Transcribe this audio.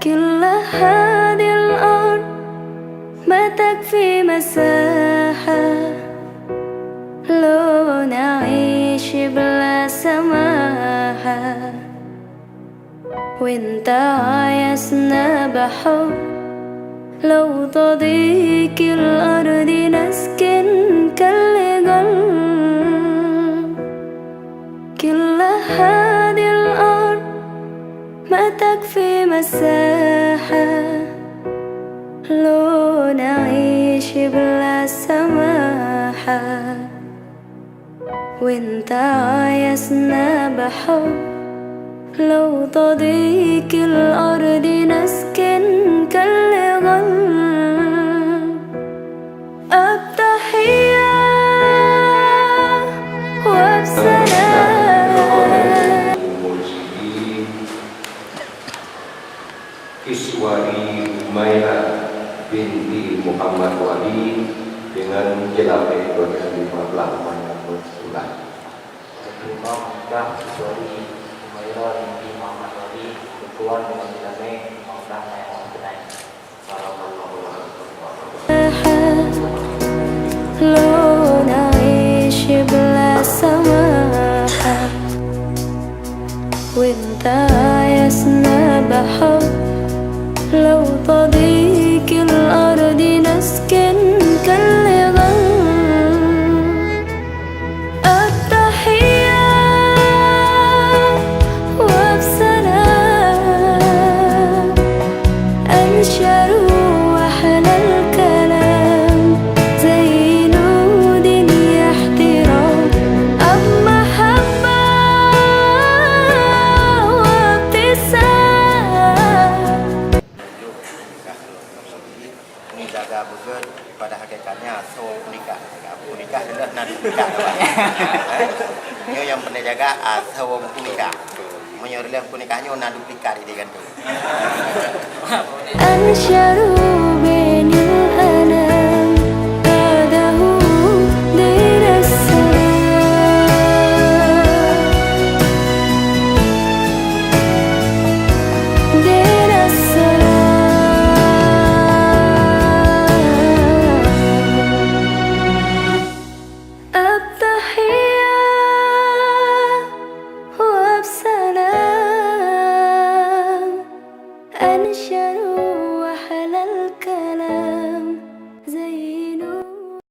كل هذه الأرض ما تكفي مساحة لو نعيش بلا سماحة، وانت عايزنا بحب لو تضيق الأرض نسكن كالجل. كل هذه الأرض ما تكفي مساحة لو نعيش بلا سماحة، وانت عايزنا بحب لو تضيق الأرض نسكن كالغل. التحية وبسلام. Iswari Umairah binti Muhammad Wali dengan jelapai 2015 menyambut bulan. Terima kasih Iswari Umairah binti Muhammad Wali bertuan dengan jelapai Allah yang mengenai. لو نعيش بلا سماحة وانت عايزنا بحب لو تضيق الأرض نسكن كالغل. التحية وبسلام أنشروا أحلى الكلام زينوا دنيا احترام أب محبة وابتسام. Menjaga bukan pada hakikatnya so nikah adalah nadi nikah. Ini yang pernah jaga so nikah. Menyorong nikahnya nadi nikah ini kan tu. أنشروا